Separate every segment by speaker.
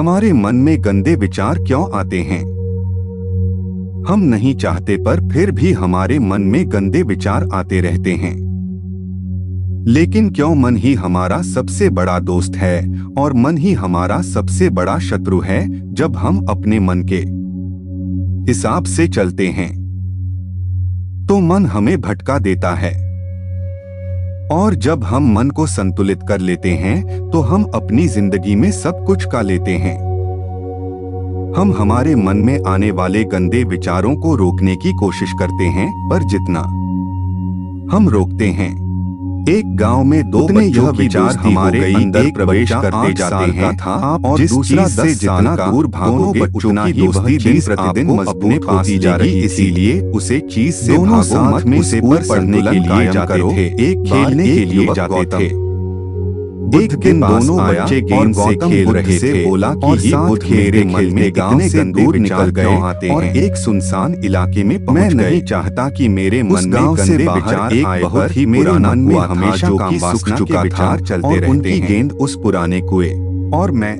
Speaker 1: हमारे मन में गंदे विचार क्यों आते हैं? हम नहीं चाहते पर फिर भी हमारे मन में गंदे विचार आते रहते हैं। लेकिन क्यों मन ही हमारा सबसे बड़ा दोस्त है और मन ही हमारा सबसे बड़ा शत्रु है? जब हम अपने मन के हिसाब से चलते हैं तो मन हमें भटका देता है, और जब हम मन को संतुलित कर लेते हैं तो हम अपनी जिंदगी में सब कुछ का लेते हैं। हम हमारे मन में आने वाले गंदे विचारों को रोकने की कोशिश करते हैं, पर जितना हम रोकते हैं, एक गांव में दो बच्चों यह विचार हमारे अंदर प्रवेश करते जाते हैं और जिस चीज से जितना दूर भागोगे उतना ही वह चीज प्रतिदिन मजबूत होती जा रही। इसीलिए उसे चीज से भागो मत, उसे पढ़ने के लिए जाते थे, एक खेलने के लिए जाते थे। एक दिन दोनों बच्चे गेंद से खेल रहे थे, बोला कि ये बुद्ध मेरे मन में गांव से दूर निकल गए और एक सुनसान इलाके में पहुंच गए। मैं नहीं चाहता कि मेरे मन में गंदे विचार आए, बहुत ही पुराना कुआं हमेशा जो कि सूख चुका था और उनकी गेंद उस पुराने कुएं और मैं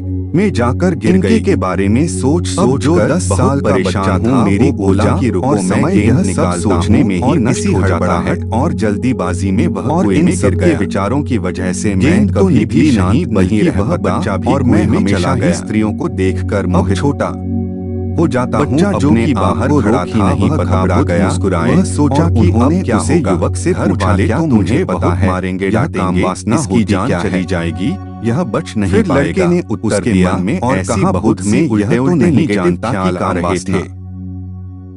Speaker 1: जाकर गिर गई के बारे में सोच जो 10 साल का बच्चा था मेरी बोला कि रुको, समय यह सब सोचने में ही नसी हड़बड़ाहट और जल्दीबाजी में वह कुएं में गिर गया। विचारों की वजह से मैं कभी भी नहीं बल्कि वह बच्चा भी और मैं हमेशा ही स्त्रियों को देखकर मुझे छोटा हो जाता हूँ। जो कि बाहर खड़ा था वह घबरा गया, मुस्कुराए, सोचा कि अब क्या होगा। युवक से पूछा तो मुझे पता है मारेंगे या काम वासना इसकी जान चली जाएगी, यह बच नहीं पाएगा। फिर लड़के ने उत्तर दिया में और कहा बहुत में यह तो नहीं जानता कि आ रहे थे।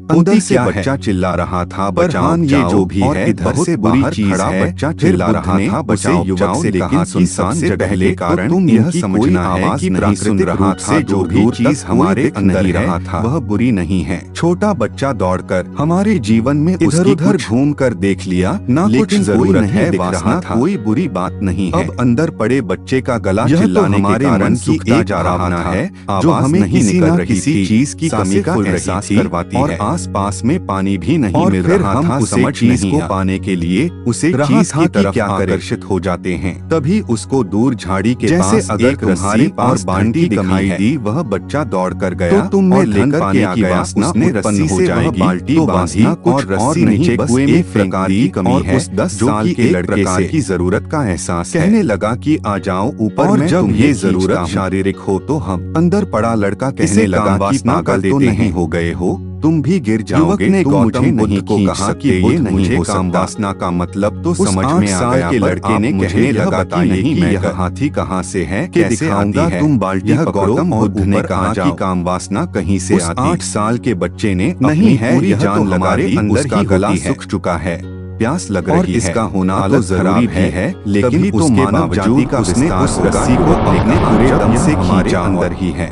Speaker 1: अंदर से बच्चा चिल्ला रहा था, बचाओ, ये जो भी है इधर से बाहर खड़ा बच्चा चिल्ला रहा था, बचाओ। युवक से कहा सुनसान जगह के कारण तुम यह समझना है कि प्राकृतिक रूप से जो भी चीज हमारे अंदर रहा था वह बुरी नहीं है। छोटा बच्चा दौड़कर हमारे जीवन में इधर उधर घूम कर देख लिया, ना कुछ जरूरत है, वासना कोई बुरी बात नहीं है। अब अंदर पड़े बच्चे का गला चिल्लाने हमारे मन की एक जा रहा है जो हमें किसी न किसी चीज की कमी का एहसास करवाती है। आस-पास में पानी भी नहीं मिल रहा था, समझ चीज को पाने के लिए उसे चीज की तरफ आकर्षित हो जाते हैं। तभी उसको दूर झाड़ी के पास अगर तुम्हारी पास बाल्टी दिखाई दी, वह बच्चा दौड़ कर गया तो तुम में लेकर पाने की वासना उत्पन्न हो जाएगी। बाल्टी बांधी और रस्सी नीचे कुएं में प्रकार की कमी है। उस 10 साल के लड़के से की जरूरत का एहसास कहने लगा कि आ जाओ ऊपर, और जब ये जरूरत शारीरिक हो तो हम अंदर पड़ा लड़का कहने लगा कि पागल तो नहीं हो गए हो, तुम भी गिर जाओगे। ने गौतम बुद्ध को कहा कि ये नहीं हो काम वासना का मतलब तो समझ में आ गया। के लड़के ने कहने लगा कि नहीं, मैं यह हाथी कहाँ से है, कैसे आऊंगा, तुम बाल्टी पकड़ो। गौतम बुद्ध ने कहा कि काम वासना कहीं से आती। 8 साल के बच्चे ने नहीं है, यह जान लगा दी, अंदर ही गला सूख चुका है, प्यास लग रही है, इसका होना तो जरूरी भी है, लेकिन उसके बावजूद का उसने उस रस्सी को अपने पूरे दम से खींचा, अंदर ही है।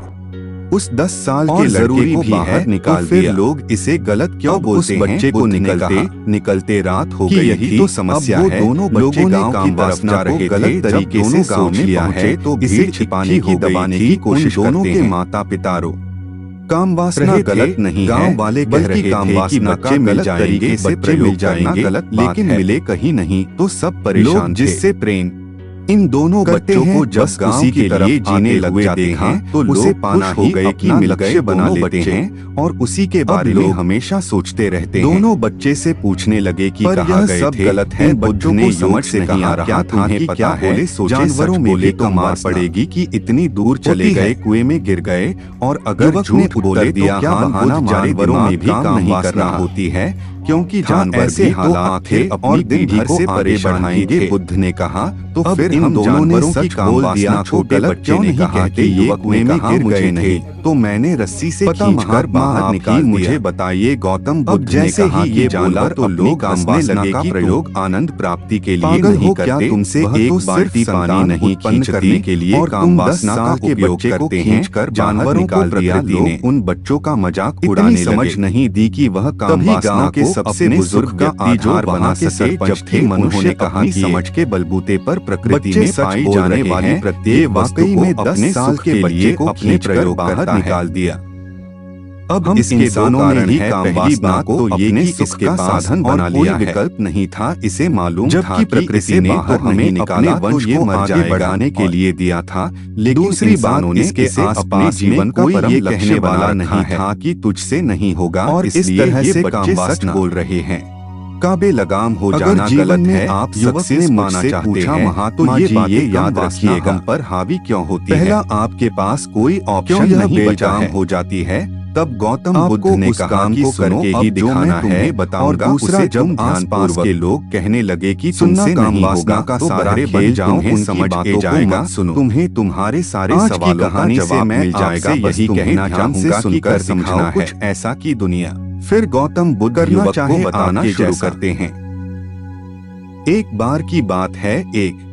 Speaker 1: उस 10 साल के लड़के को बाहर निकाल दिया। लोग इसे गलत क्यों बोलते हैं? बच्चे को निकलते रात हो गई, यही तो समस्या है। दोनों बच्चे गांव की तरफ जा रहे थे, गलत तरीके से सोच लिया है तो इसे छिपाने की दबाने की कोशिश दोनों के माता पिता काम वासना गलत नहीं, गांव वाले कह रहे थे कि बच्चे मिल जाएंगे, बच्चे मिल जाएंगे, लेकिन मिले कहीं नहीं तो सब परेशान। जिससे प्रेम इन दोनों बच्चों को जब उसी की तरफ जीने लग जाते हैं तो उसे पाना हो गए कि मिल गए, बना लेते हैं और उसी के बारे में हमेशा सोचते रहते हैं। दोनों बच्चे से पूछने लगे कि कहाँ गए सब थे? गलत है, बच्चों ने समझ से कहा क्या था कि क्या है, जानवरों में तो मार पड़ेगी कि इतनी दूर चले गए, कुएं में गिर गए। और अगर झूठ बोल दिया क्या बहाना, जानवरों में भी काम नहीं करना होती है क्योंकि जानवर ऐसे हालात थे और दिन भर से आगे बढ़ाएंगे। बुद्ध ने कहा तो फिर इन दोनों ने सच बोल दिया। छोटे बच्चे ने कहा कि युवक ने कहा मुझे नहीं तो मैंने रस्सी से खींचकर बाहर निकाल, मुझे बताइए। गौतम बुद्ध जैसे ही ये बोला तो लोग हंसने लगे कि प्रयोग आनंद प्राप्ति के लिए नहीं करते, तुमसे एक बाल्टी पानी नहीं उत्पन्न करने के लिए काम वासना का उपयोग करते हैं, जानवरों को प्रकृति ने उन बच्चों का मजाक उड़ाने समझ नहीं दी कि वह काम वासना के सबसे बुजुर्ग का आधार बना सके। जब थे मनुष्य ने कहा समझ के बलबूते पर प्रकृति में पाई जाने वाली प्रत्येक वाकई में 10 साल के बच्चे को अपने प्रयोग बाहर निकाल दिया। अब हम इसके इंसानों ने ही पहली बात तो ये कि इसका साधन बना लिया है, विकल्प नहीं था। इसे मालूम था कि प्रकृति ने तो हमें निकाला तो ये आगे बढ़ाने के लिए दिया था, लेकिन दूसरी बात इसके आसपास जीवन का कोई ये कहने वाला नहीं था कि तुझसे नहीं होगा, और इस तरह से बच्चे सच बोल रहे हैं। काबे लगाम हो जाना गलत है। आप सक्सेस माना चाहते हैं तो ये बातें याद रखिएगा, हम पर हावी क्यों होती है। पहला, आपके पास कोई ऑप्शन नहीं बचा हो जाती है, तब गौतम बुद्ध ने कहा कि करके ही दिखाना है, बताऊंगा। और दूसरा, जब आसपास के लोग कहने लगे कि तुमसे नहीं होगा का सारे बन जाओ, उन समझ के जाएगा, सुनो तुम्हें तुम्हारे सारे सवालों का जवाब मिल जाएगा। यही कहना चाहूंगा कि कर समझना है कुछ ऐसा की दुनिया। फिर गौतम बुद्ध युवक को बताना शुरू करते हैं। एक बार की बात है, एक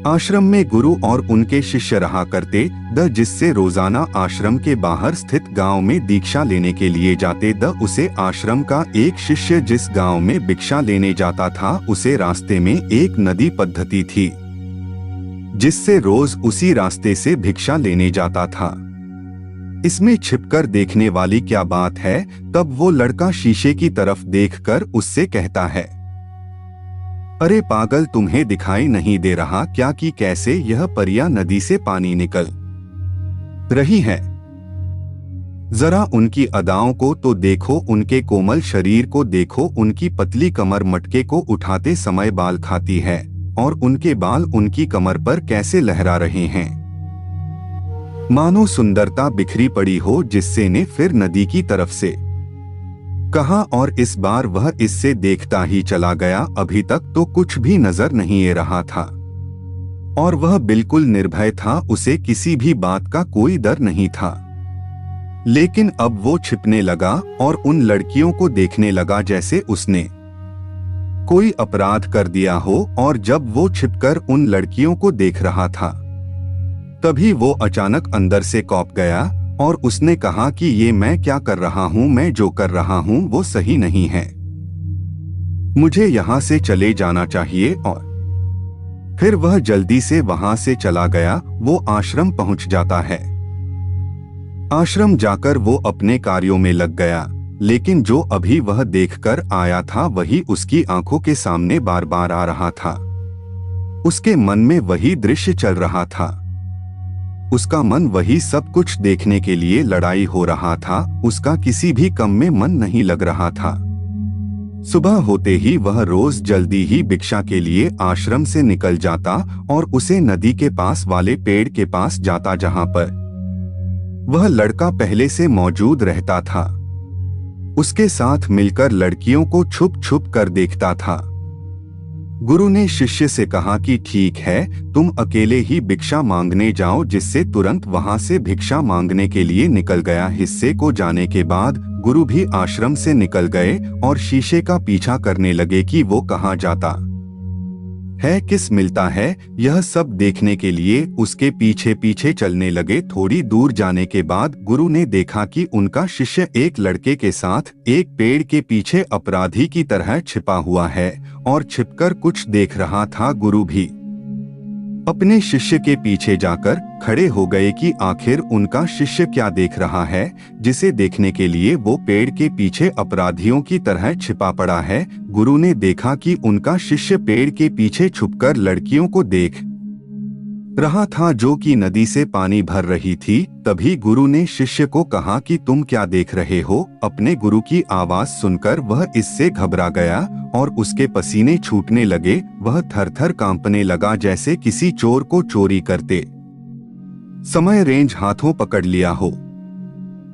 Speaker 1: आश्रम में गुरु और उनके शिष्य रहा करते जिससे रोजाना आश्रम के बाहर स्थित गांव में दीक्षा लेने के लिए जाते उसे आश्रम का एक शिष्य जिस गांव में भिक्षा लेने जाता था, उसे रास्ते में एक नदी पद्धति थी जिससे रोज उसी रास्ते से भिक्षा लेने जाता था। इसमें छिपकर देखने वाली क्या बात है। तब वो लड़का शीशे की तरफ देखकर उससे कहता है, अरे पागल, तुम्हें दिखाई नहीं दे रहा क्या कि कैसे यह परिया नदी से पानी निकल रही है? जरा उनकी अदाओं को तो देखो, उनके कोमल शरीर को देखो, उनकी पतली कमर मटके को उठाते समय बाल खाती है और उनके बाल उनकी कमर पर कैसे लहरा रहे हैं, मानो सुंदरता बिखरी पड़ी हो। जिससे ने फिर नदी की तरफ से कहा और इस बार वह इससे देखता ही चला गया। अभी तक तो कुछ भी नजर नहीं आ रहा था और वह बिल्कुल निर्भय था, उसे किसी भी बात का कोई डर नहीं था। लेकिन अब वो छिपने लगा और उन लड़कियों को देखने लगा जैसे उसने कोई अपराध कर दिया हो। और जब वो छिपकर उन लड़कियों को देख रहा था, तभी वो अचानक अंदर से कौंप गया और उसने कहा कि ये मैं क्या कर रहा हूँ, मैं जो कर रहा हूँ वो सही नहीं है, मुझे यहाँ से चले जाना चाहिए। और फिर वह जल्दी से वहां से चला गया। वो आश्रम पहुंच जाता है। आश्रम जाकर वो अपने कार्यों में लग गया, लेकिन जो अभी वह देखकर आया था वही उसकी आंखों के सामने बार बार आ रहा था। उसके मन में वही दृश्य चल रहा था। उसका मन वही सब कुछ देखने के लिए लड़ाई हो रहा था। उसका किसी भी काम में मन नहीं लग रहा था। सुबह होते ही वह रोज जल्दी ही भिक्षा के लिए आश्रम से निकल जाता और उसे नदी के पास वाले पेड़ के पास जाता जहां पर वह लड़का पहले से मौजूद रहता था। उसके साथ मिलकर लड़कियों को छुप छुप कर देखता था। गुरु ने शिष्य से कहा कि ठीक है, तुम अकेले ही भिक्षा मांगने जाओ, जिससे तुरंत वहां से भिक्षा मांगने के लिए निकल गया। हिस्से को जाने के बाद गुरु भी आश्रम से निकल गए और शीशे का पीछा करने लगे कि वो कहाँ जाता है, किस मिलता है। यह सब देखने के लिए उसके पीछे पीछे चलने लगे। थोड़ी दूर जाने के बाद गुरु ने देखा कि उनका शिष्य एक लड़के के साथ एक पेड़ के पीछे अपराधी की तरह छिपा हुआ है और छिपकर कुछ देख रहा था। गुरु भी अपने शिष्य के पीछे जाकर खड़े हो गए कि आखिर उनका शिष्य क्या देख रहा है, जिसे देखने के लिए वो पेड़ के पीछे अपराधियों की तरह छिपा पड़ा है। गुरु ने देखा कि उनका शिष्य पेड़ के पीछे छुपकर लड़कियों को देख रहा था जो कि नदी से पानी भर रही थी। तभी गुरु ने शिष्य को कहा कि तुम क्या देख रहे हो। अपने गुरु की आवाज सुनकर वह इससे घबरा गया और उसके पसीने छूटने लगे। वह थर-थर कांपने लगा जैसे किसी चोर को चोरी करते समय रेंज हाथों पकड़ लिया हो।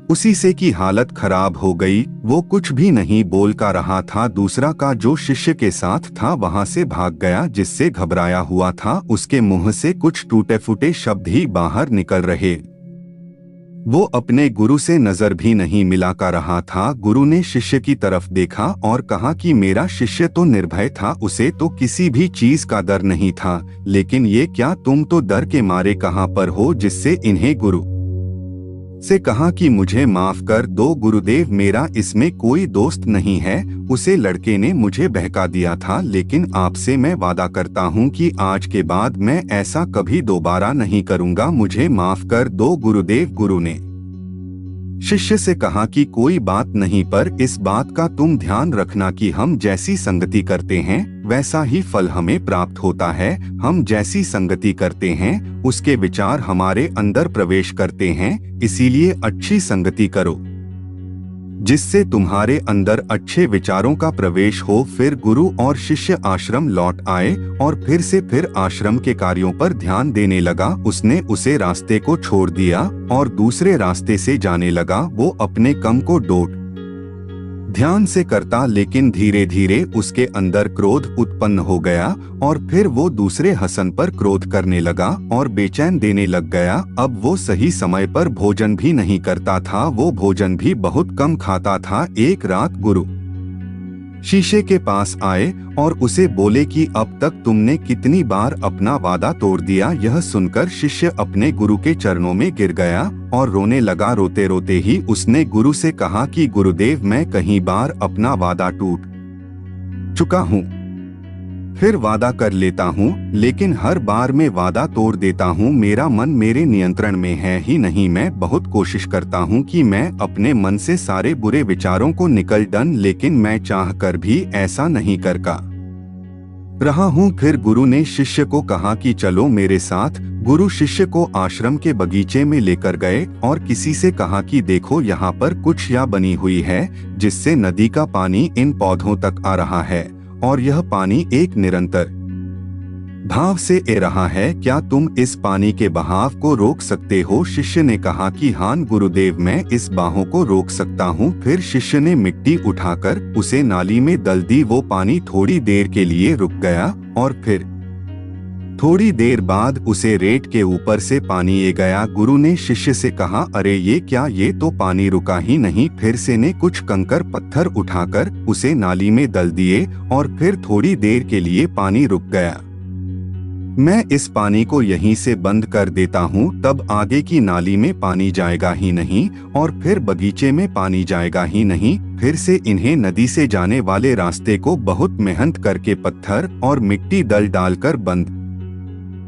Speaker 1: उसी से की हालत खराब हो गई। वो कुछ भी नहीं बोल का रहा था। दूसरा का जो शिष्य के साथ था वहां से भाग गया, जिससे घबराया हुआ था। उसके मुंह से कुछ टूटे फूटे शब्द ही बाहर निकल रहे। वो अपने गुरु से नजर भी नहीं मिला का रहा था। गुरु ने शिष्य की तरफ देखा और कहा कि मेरा शिष्य तो निर्भय था, उसे तो किसी भी चीज का डर नहीं था, लेकिन ये क्या, तुम तो डर के मारे कहां पर हो। जिससे इन्हें गुरु से कहा कि मुझे माफ कर दो गुरुदेव, मेरा इसमें कोई दोस्त नहीं है। उसे लड़के ने मुझे बहका दिया था, लेकिन आपसे मैं वादा करता हूँ कि आज के बाद मैं ऐसा कभी दोबारा नहीं करूँगा। मुझे माफ कर दो गुरुदेव। गुरु ने शिष्य से कहा कि कोई बात नहीं, पर इस बात का तुम ध्यान रखना कि हम जैसी संगति करते हैं वैसा ही फल हमें प्राप्त होता है। हम जैसी संगति करते हैं उसके विचार हमारे अंदर प्रवेश करते हैं, इसीलिए अच्छी संगति करो जिससे तुम्हारे अंदर अच्छे विचारों का प्रवेश हो। फिर गुरु और शिष्य आश्रम लौट आए और फिर आश्रम के कार्यों पर ध्यान देने लगा। उसने उसे रास्ते को छोड़ दिया और दूसरे रास्ते से जाने लगा। वो अपने काम को डोट ध्यान से करता, लेकिन धीरे धीरे उसके अंदर क्रोध उत्पन्न हो गया और फिर वो दूसरे हसन पर क्रोध करने लगा और बेचैन देने लग गया। अब वो सही समय पर भोजन भी नहीं करता था, वो भोजन भी बहुत कम खाता था। एक रात गुरु शीशे के पास आए और उसे बोले कि अब तक तुमने कितनी बार अपना वादा तोड़ दिया। यह सुनकर शिष्य अपने गुरु के चरणों में गिर गया और रोने लगा। रोते रोते ही उसने गुरु से कहा कि गुरुदेव, मैं कई बार अपना वादा टूट चुका हूँ, फिर वादा कर लेता हूँ, लेकिन हर बार मैं वादा तोड़ देता हूँ। मेरा मन मेरे नियंत्रण में है ही नहीं। मैं बहुत कोशिश करता हूँ कि मैं अपने मन से सारे बुरे विचारों को निकल डन, लेकिन मैं चाहकर भी ऐसा नहीं कर रहा हूँ। फिर गुरु ने शिष्य को कहा कि चलो मेरे साथ। गुरु शिष्य को आश्रम के बगीचे में लेकर गए और किसी से कहा कि देखो, यहाँ पर कुछ या बनी हुई है जिससे नदी का पानी इन पौधों तक आ रहा है और यह पानी एक निरंतर भाव से ए रहा है। क्या तुम इस पानी के बहाव को रोक सकते हो? शिष्य ने कहा कि हाँ गुरुदेव, मैं इस बाहों को रोक सकता हूँ। फिर शिष्य ने मिट्टी उठाकर उसे नाली में दल दी। वो पानी थोड़ी देर के लिए रुक गया और फिर थोड़ी देर बाद उसे रेत के ऊपर से पानी ए गया। गुरु ने शिष्य से कहा, अरे ये क्या, ये तो पानी रुका ही नहीं। फिर से ने कुछ कंकर पत्थर उठाकर उसे नाली में दल दिए और फिर थोड़ी देर के लिए पानी रुक गया। मैं इस पानी को यहीं से बंद कर देता हूँ, तब आगे की नाली में पानी जाएगा ही नहीं और फिर बगीचे में पानी जाएगा ही नहीं। फिर से इन्हें नदी से जाने वाले रास्ते को बहुत मेहनत करके पत्थर और मिट्टी डालकर बंद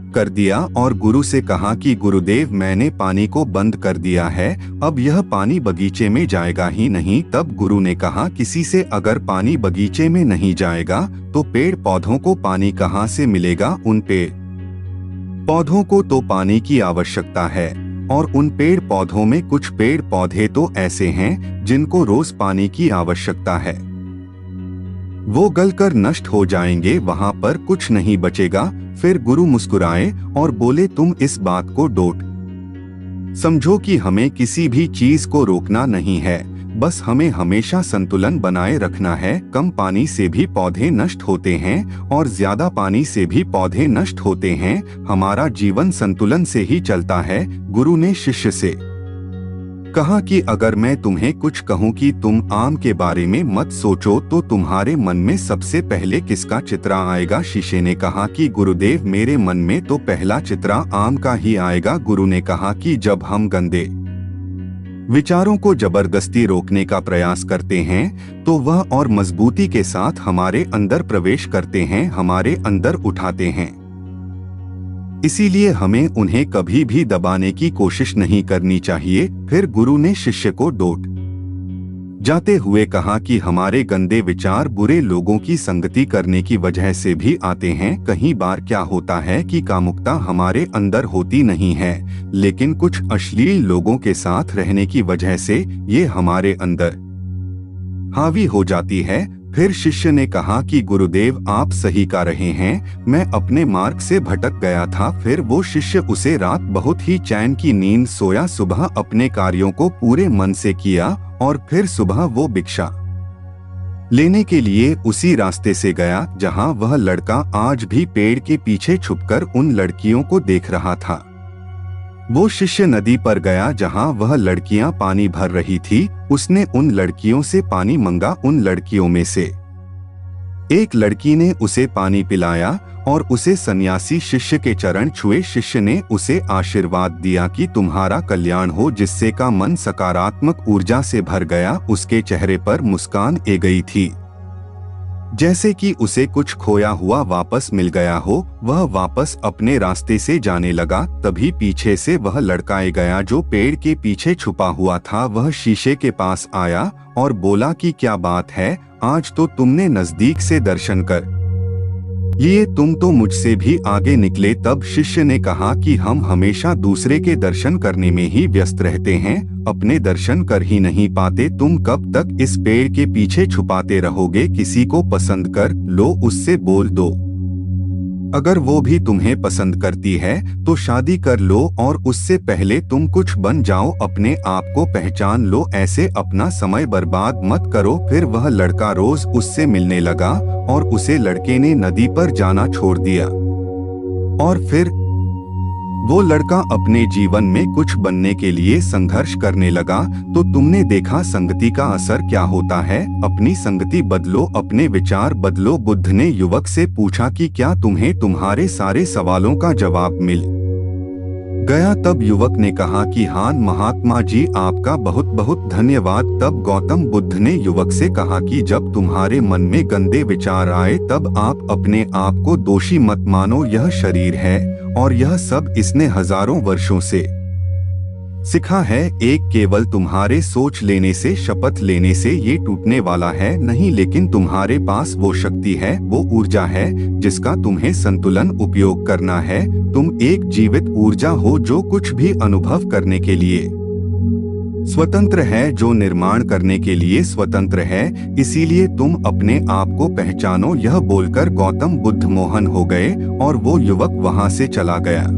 Speaker 1: कर दिया और गुरु से कहा कि गुरुदेव, मैंने पानी को बंद कर दिया है, अब यह पानी बगीचे में जाएगा ही नहीं। तब गुरु ने कहा, किसी से अगर पानी बगीचे में नहीं जाएगा तो पेड़ पौधों को पानी कहाँ से मिलेगा? उन पेड़ पौधों को तो पानी की आवश्यकता है और उन पेड़ पौधों में कुछ पेड़ पौधे तो ऐसे हैं जिनको रोज पानी की आवश्यकता है। वो गलकर नष्ट हो जाएंगे, वहां पर कुछ नहीं बचेगा। फिर गुरु मुस्कुराए और बोले, तुम इस बात को डोट समझो कि हमें किसी भी चीज को रोकना नहीं है, बस हमें हमेशा संतुलन बनाए रखना है। कम पानी से भी पौधे नष्ट होते हैं और ज्यादा पानी से भी पौधे नष्ट होते हैं। हमारा जीवन संतुलन से ही चलता है। गुरु ने शिष्य से कहा कि अगर मैं तुम्हें कुछ कहूँ कि तुम आम के बारे में मत सोचो, तो तुम्हारे मन में सबसे पहले किसका चित्र आएगा? शिष्य ने कहा कि गुरुदेव, मेरे मन में तो पहला चित्र आम का ही आएगा। गुरु ने कहा कि जब हम गंदे विचारों को जबरदस्ती रोकने का प्रयास करते हैं तो वह और मजबूती के साथ हमारे अंदर प्रवेश करते हैं, हमारे अंदर उठाते हैं। इसीलिए हमें उन्हें कभी भी दबाने की कोशिश नहीं करनी चाहिए। फिर गुरु ने शिष्य को डोट जाते हुए कहा कि हमारे गंदे विचार बुरे लोगों की संगति करने की वजह से भी आते हैं। कई बार क्या होता है कि कामुकता हमारे अंदर होती नहीं है, लेकिन कुछ अश्लील लोगों के साथ रहने की वजह से ये हमारे अंदर हावी हो जाती है। फिर शिष्य ने कहा कि गुरुदेव, आप सही कह रहे हैं, मैं अपने मार्ग से भटक गया था। फिर वो शिष्य उसे रात बहुत ही चैन की नींद सोया। सुबह अपने कार्यों को पूरे मन से किया और फिर सुबह वो भिक्षा लेने के लिए उसी रास्ते से गया जहां वह लड़का आज भी पेड़ के पीछे छुपकर उन लड़कियों को देख रहा था। वो शिष्य नदी पर गया जहां वह लड़कियां पानी भर रही थी। उसने उन लड़कियों से पानी मंगा। उन लड़कियों में से एक लड़की ने उसे पानी पिलाया और उसे सन्यासी शिष्य के चरण छुए। शिष्य ने उसे आशीर्वाद दिया कि तुम्हारा कल्याण हो, जिससे का मन सकारात्मक ऊर्जा से भर गया। उसके चेहरे पर मुस्कान आ गई थी। जैसे कि उसे कुछ खोया हुआ वापस मिल गया हो। वह वापस अपने रास्ते से जाने लगा, तभी पीछे से वह लड़का गया जो पेड़ के पीछे छुपा हुआ था। वह शीशे के पास आया और बोला कि क्या बात है, आज तो तुमने नजदीक से दर्शन कर लिए, तुम तो मुझसे भी आगे निकले। तब शिष्य ने कहा कि हम हमेशा दूसरे के दर्शन करने में ही व्यस्त रहते हैं, अपने दर्शन कर ही नहीं पाते। तुम कब तक इस पेड़ के पीछे छुपाते रहोगे? किसी को पसंद कर लो, उससे बोल दो। अगर वो भी तुम्हें पसंद करती है तो शादी कर लो, और उससे पहले तुम कुछ बन जाओ, अपने आप को पहचान लो। ऐसे अपना समय बर्बाद मत करो। फिर वह लड़का रोज उससे मिलने लगा और उसे लड़के ने नदी पर जाना छोड़ दिया। और फिर वो लड़का अपने जीवन में कुछ बनने के लिए संघर्ष करने लगा। तो तुमने देखा संगति का असर क्या होता है। अपनी संगति बदलो, अपने विचार बदलो। बुद्ध ने युवक से पूछा कि क्या तुम्हें तुम्हारे सारे सवालों का जवाब मिल गया? तब युवक ने कहा कि हाँ महात्मा जी, आपका बहुत बहुत धन्यवाद। तब गौतम बुद्ध ने युवक से कहा कि जब तुम्हारे मन में गंदे विचार आए तब आप अपने आप को दोषी मत मानो। यह शरीर है और यह सब इसने हजारों वर्षों से सीखा है। एक केवल तुम्हारे सोच लेने से, शपथ लेने से ये टूटने वाला है नहीं, लेकिन तुम्हारे पास वो शक्ति है, वो ऊर्जा है जिसका तुम्हें संतुलन उपयोग करना है। तुम एक जीवित ऊर्जा हो जो कुछ भी अनुभव करने के लिए स्वतंत्र है, जो निर्माण करने के लिए स्वतंत्र है। इसीलिए तुम अपने आप को पहचानो। यह बोलकर गौतम बुद्ध मोहन हो गए और वो युवक वहां से चला गया।